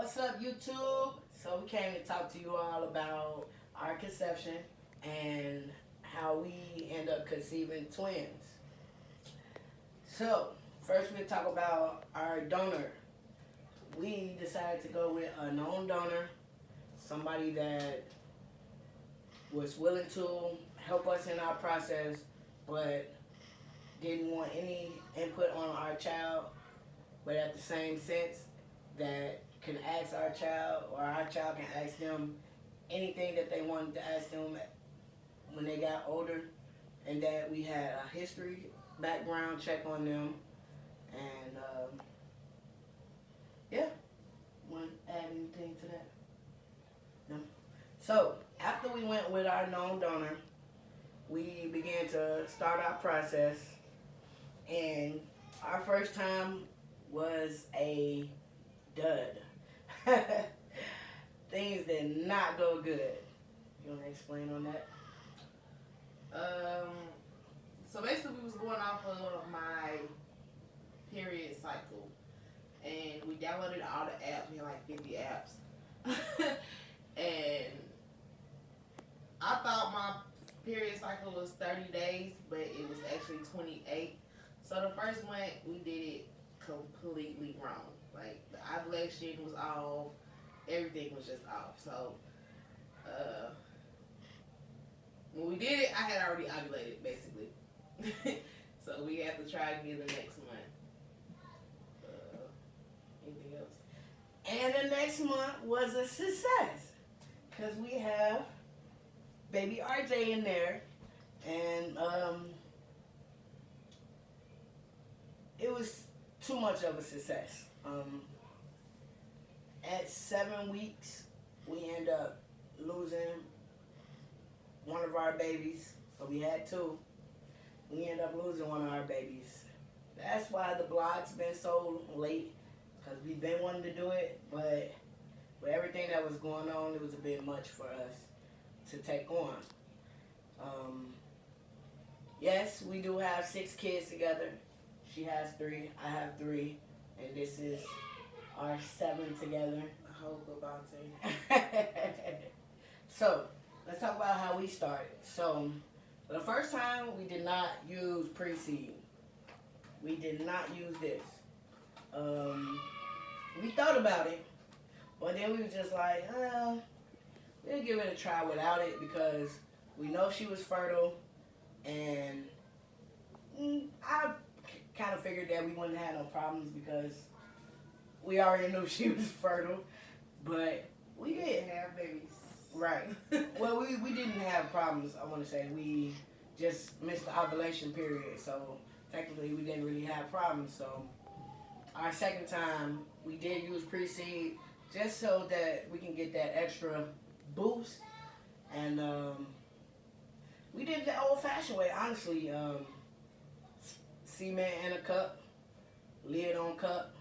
What's up, YouTube? So we came to talk to you all about our conception and how we end up conceiving twins. So first we'll talk about our donor. We decided to go with a known donor, somebody that was willing to help us in our process, but didn't want any input on our child, but at the same sense that can ask our child or our child can ask them anything that they wanted to ask them when they got older, and that we had a history background check on them. And yeah, want to add anything to that? No. So after we went with our known donor, we began to start our process, and our first time was a dud. Things did not go good. You want to explain on that? Um, so basically, we was going off of my period cycle, and we downloaded all the apps. We had like 50 apps, and I thought my period cycle was 30 days, but it was actually 28. So the first month we did it completely wrong. Like the ovulation was off, everything was just off. So when we did it, I had already ovulated basically. So we have to try again the next month. Anything else? And the next month was a success because we have baby RJ in there, and it was too much of a success. At 7 weeks, we end up losing one of our babies. So we had two. We end up losing one of our babies. That's why the blog's been so late, because we've been wanting to do it, but with everything that was going on, it was a bit much for us to take on. Yes, we do have 6 kids together. She has 3, I have 3, and this is our 7 together. I hope about it. So, let's talk about how we started. So, for the first time, we did not use pre-seed. We did not use this. We thought about it, but then we were just like, we'll give it a try without it, because we know she was fertile, and I kind of figured that we wouldn't have no problems because we already knew she was fertile, but we did. Have babies. Right. Well, we didn't have problems, I want to say. We just missed the ovulation period, so technically we didn't really have problems. So our second time, we did use pre-seed just so that we can get that extra boost. And we did it the old-fashioned way, honestly. Cement in a cup, lid on cup,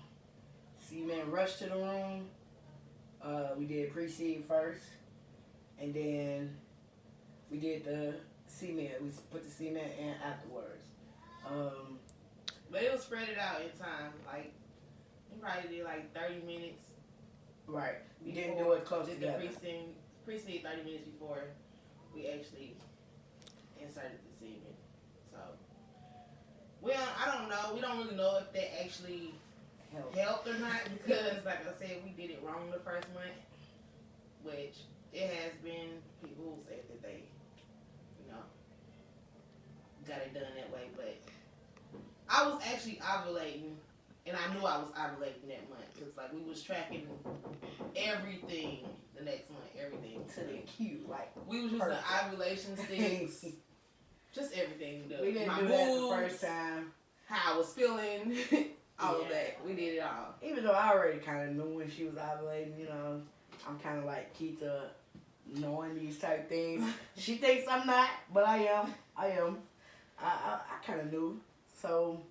cement rushed to the room. We did pre-seed first, and then we did the cement. We put the cement in afterwards. But it was spread it out in time. Like, we probably did like 30 minutes. Right. We didn't do it close together. Did the pre-seed 30 minutes before we actually inserted the semen. So, I don't know. We don't really know if that actually helped or not, because, like I said, we did it wrong the first month, which it has been people who said that they, got it done that way. But I was actually ovulating, and I knew I was ovulating that month, because, like, we was tracking everything the next month, everything. To the cue, like, we was using ovulation sticks, just everything. We didn't my do moves, that the first time. how I was feeling, all of that. We did it all. Even though I already kind of knew when she was ovulating, I'm kind of like key to knowing these type things. She thinks I'm not, but I am. I kind of knew. So,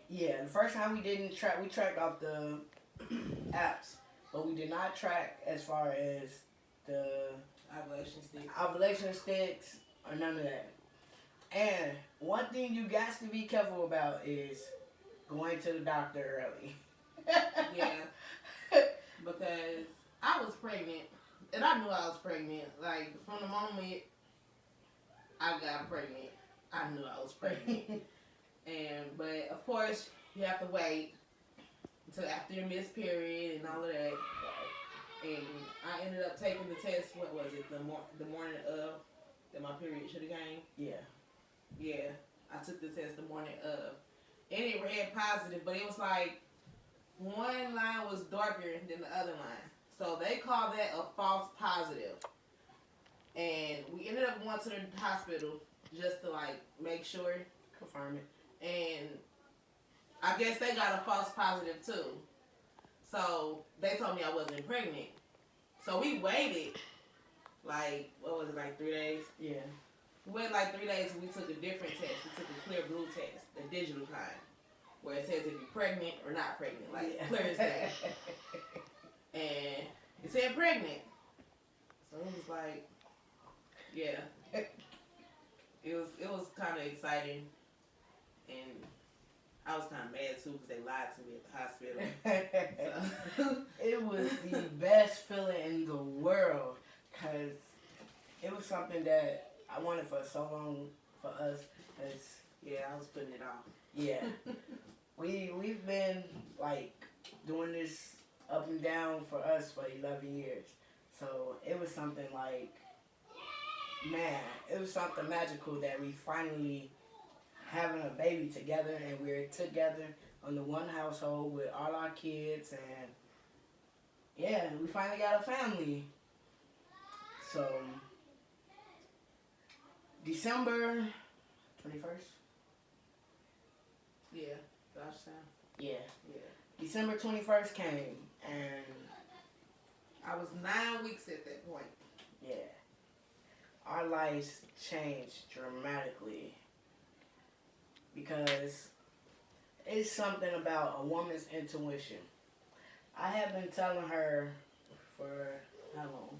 yeah, the first time we didn't track, we tracked off the apps, but we did not track as far as the ovulation sticks or none of that. And one thing you got to be careful about is going to the doctor early. Yeah. Because And I knew I was pregnant. Like, from the moment I got pregnant, I knew I was pregnant. But of course, you have to wait until after your missed period and all of that. And I ended up taking the test. What was it? The morning of that my period should have came. Yeah. Yeah, I took the test the morning of, and it read positive, but it was like one line was darker than the other line, so they called that a false positive. And we ended up going to the hospital just to like make sure, Confirm it. and I guess they got a false positive too. So they told me I wasn't pregnant. So we waited, like, what was it, like 3 days? Yeah. We waited like 3 days and we took a different test. We took a clear blue test, the digital kind, where it says if you're pregnant or not pregnant, like clear as day. And it said pregnant. So it was like, yeah. It was kind of exciting. And I was kind of mad too because they lied to me at the hospital. So. It was the best feeling in the world because it was something that I wanted for so long for us. Cause, yeah, I was putting it off. Yeah. We've been like doing this up and down for us for 11 years. So it was something like, man, it was something magical that we finally having a baby together, and we're together on the one household with all our kids, and yeah, we finally got a family. So December 21st. Yeah, gosh time. Yeah. Yeah. December 21st came, and I was 9 weeks at that point. yeah, our lives changed dramatically because it's something about a woman's intuition. I have been telling her for how long?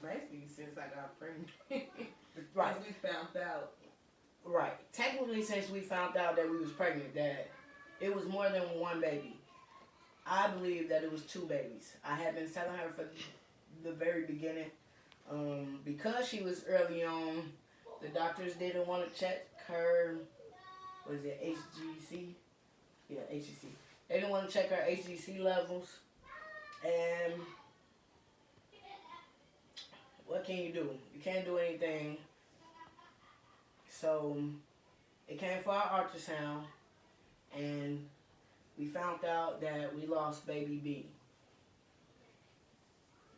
Basically, since I got pregnant. Right. Since we found out. Right. Technically, since we found out that we was pregnant, that it was more than one baby. I believe that it was 2 babies. I had been telling her from the very beginning. Because she was early on, the doctors didn't want to check her, was it HGC? Yeah, HGC. They didn't want to check her HGC levels. And what can you do? You can't do anything. So it came for our ultrasound, and we found out that we lost baby B.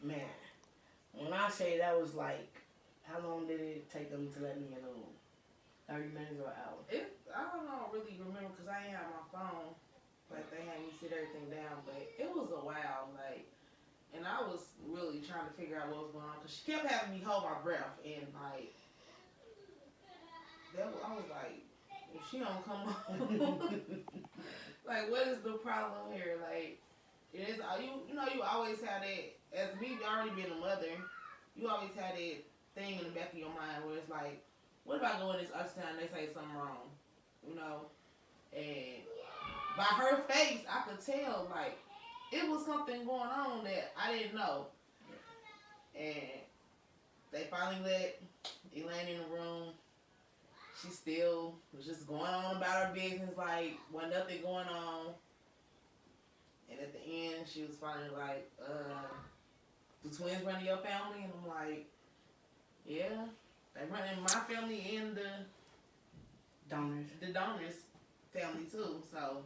Man, when I say that was like, how long did it take them to let me in the room? 30 minutes or an hour? I don't know, really remember because I ain't have my phone. Like they had me sit everything down, but it was a while. Like, and I was really trying to figure out what was going on because she kept having me hold my breath, and like, I was like, if she don't come on, like, what is the problem here? Like, it is you always have that. As me already being a mother, you always have that thing in the back of your mind where it's like, what if I go in this ultrasound and they say something wrong? You know? And by her face, I could tell, like, it was something going on that I didn't know. And they finally let Elaine in the room. She still was just going on about her business, like, wasn't nothing going on. And at the end, she was finally like, the twins run in your family? And I'm like, yeah, they run in my family and the donors family too. So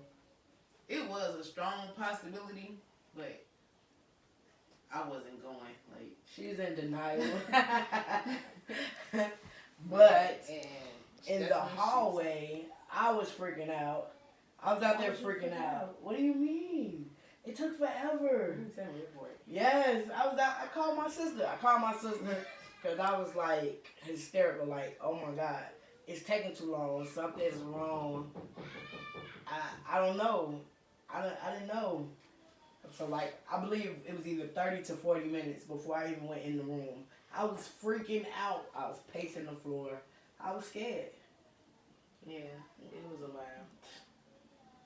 it was a strong possibility, but I wasn't going. Like, she's in denial. But in the hallway, I was freaking out. I was out there freaking out. What do you mean? It took forever. You tell me for it. Yes, I was out. I called my sister because I was like hysterical. Like, oh my God, it's taking too long. Something's wrong. I don't know. I didn't know. So like, I believe it was either 30 to 40 minutes before I even went in the room. I was freaking out. I was pacing the floor. I was scared. Yeah, it was a while.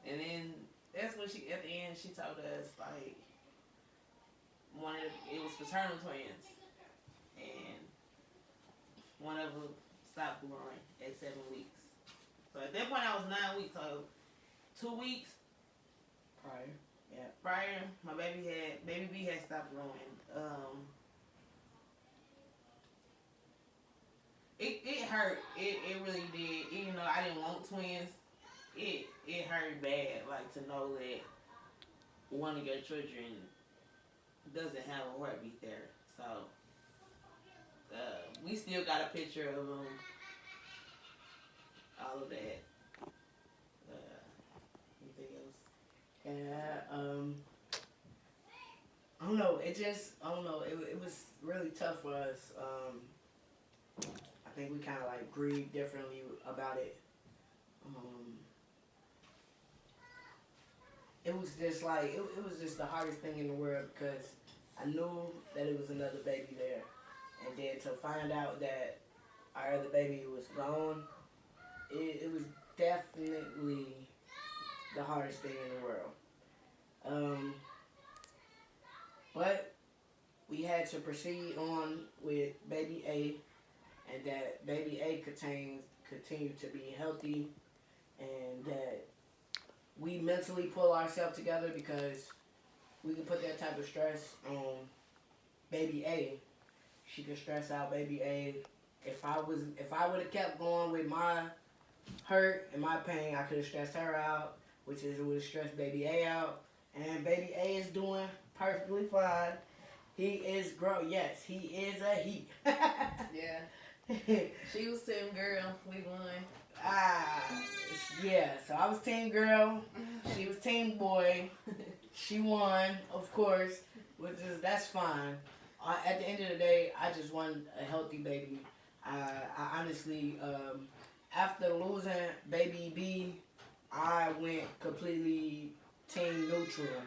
And then that's when at the end she told us, like, it was fraternal twins. one of them stopped growing at 7 weeks. So at that point I was 9 weeks. So 2 weeks prior, my baby B had stopped growing. It hurt. It really did. Even though I didn't want twins, it hurt bad. Like to know that one of your children doesn't have a heartbeat there. So we still got a picture of them. All of that. Anything else? Yeah. I don't know. I don't know. It was really tough for us. I think we kind of like grieved differently about it. It was just like it was just the hardest thing in the world because I knew that it was another baby there, and then to find out that our other baby was gone, it was definitely the hardest thing in the world. But we had to proceed on with baby A, and that baby A continue to be healthy, and that we mentally pull ourselves together because we can put that type of stress on baby A. She could stress out baby A. If I would have kept going with my hurt and my pain, I could have stressed her out, which is it would have stressed baby A out. And baby A is doing perfectly fine. He is grown. Yes, he is a he. Yeah. She was team girl. We won. Yeah. So I was team girl. She was team boy. She won, of course, that's fine. At the end of the day, I just want a healthy baby. I honestly, after losing baby B, I went completely team neutral.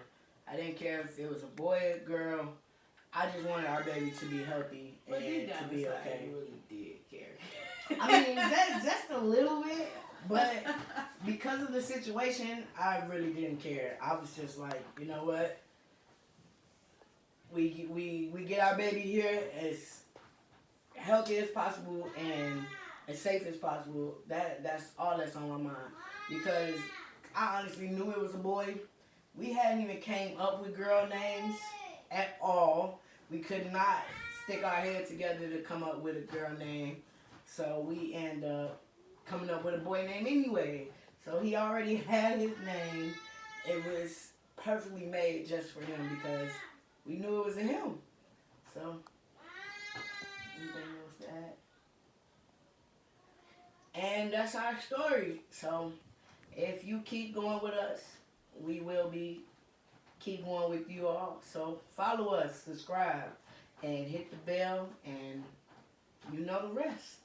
I didn't care if it was a boy or girl. I just wanted our baby to be healthy and to be okay. You really did care. I mean, just a little bit, but because of the situation, I really didn't care. I was just like, you know what? We get our baby here as healthy as possible and as safe as possible. That's all that's on my mind. Because I honestly knew it was a boy. We hadn't even came up with girl names at all. We could not stick our head together to come up with a girl name. So we end up coming up with a boy name anyway. So he already had his name. It was perfectly made just for him because we knew it was a him. So, anything else to add? And that's our story. So, if you keep going with us, we will keep going with you all. So, follow us, subscribe, and hit the bell, and you know the rest.